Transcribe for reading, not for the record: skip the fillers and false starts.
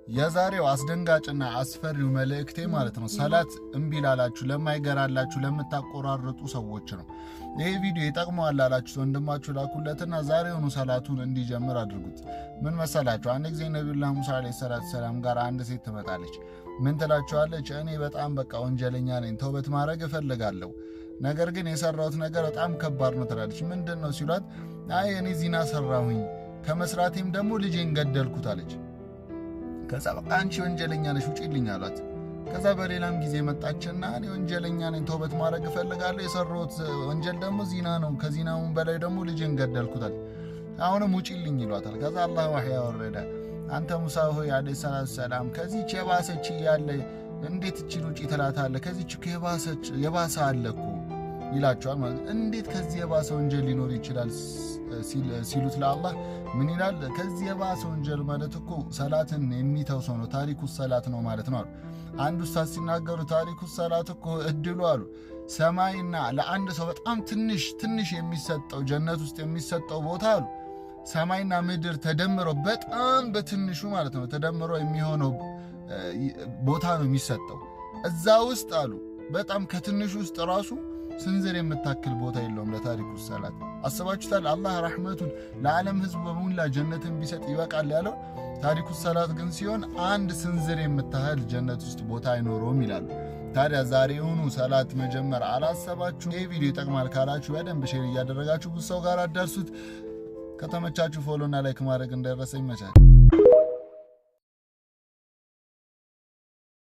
የዛሬው አስደንጋጭና አስፈሪው መልእክቴ ማለት ነው ሰላት እምቢ ላላችሁ ለማይገራላችሁ ለምታቆራርጡ ሰዎች ነው። ይሄ ቪዲዮ ይጠቅመዋል ላላችሁ ወንድማችሁ ላኩለትና ዛሬውኑ ሰላቱን እንዲጀምር አድርጉት። ምን መሰላችሁ? አንድ ጊዜ ነብዩላህ ሙሳ አለይሂ ሰላም ጋር አንድ ሴት ትመጣለች። ምን ትላቸዋለች? እኔ በጣም በቃ ወንጀለኛ ነኝ፣ ተውበት ማድረግ እፈልጋለሁ፣ ነገር ግን የሰራሁት ነገር በጣም ከባድ ነው ትላለች። ምንድነው ሲሏት፣ አይ እኔ ዚና ሰራሁኝ፣ ከመስራቴም ደግሞ ልጄን ገደልኩት አለች። ከዛ በቃ አንቺ ወንጀለኛ ነሽ ውጪልኝ አሏት። ከዛ በሌላም ጊዜ መጣችና እኔ ወንጀለኛ ነኝ፣ ተውበት ማድረግ እፈልጋለሁ፣ የሰራሁት ወንጀል ደግሞ ዚና ነው፣ ከዚናውም በላይ ደግሞ ልጄን ገደልኩት አለች። አሁንም ውጪልኝ ይሏታል። ከዛ አላህ ወህይ ያወረደ፣ አንተ ሙሳ ሆይ አለይሂ ሰላም ከዚህች የባሰች ያለ እንዴት እቺን ውጪ ትላታለህ? ከዚህች የባሰ አለ እኮ ይላቸዋል። ማለት እንዴት ከዚህ የባሰ ወንጀል ሊኖር ይችላል ሲሉት ለአላህ ምን ይላል? ከዚህ የባሰ ወንጀል ማለት እኮ ሰላትን የሚተው ሰው ነው፣ ታሪኩ ሰላት ነው ማለት ነው አሉ። አንድ ኡስታዝ ሲናገሩ ታሪኩ ሰላት እኮ እድሉ አሉ ሰማይና ለአንድ ሰው በጣም ትንሽ የሚሰጠው ጀነት ውስጥ የሚሰጠው ቦታ አሉ ሰማይና ምድር ተደምሮ በጣም በትንሹ ማለት ነው ተደምሮ የሚሆነው ቦታ ነው የሚሰጠው። እዛ ውስጥ አሉ በጣም ከትንሹ ውስጥ ራሱ ስንዝር የምታክል ቦታ የለውም ለታሪኩ ሰላት። አስባችሁታል? አላህ ረህመቱን ለዓለም ህዝብ በሙላ ጀነትን ቢሰጥ ይበቃል ያለው ታሪኩ ሰላት ግን ሲሆን አንድ ስንዝር የምታህል ጀነት ውስጥ ቦታ አይኖረውም ይላሉ። ታዲያ ዛሬውኑ ሰላት መጀመር አላሰባችሁ? ይህ ቪዲዮ ይጠቅማል ካላችሁ በደንብ ሼር እያደረጋችሁ ብዙ ሰው ጋር አዳርሱት። ከተመቻችሁ ፎሎና ላይክ ማድረግ እንዳይረሳ። ይመቻል።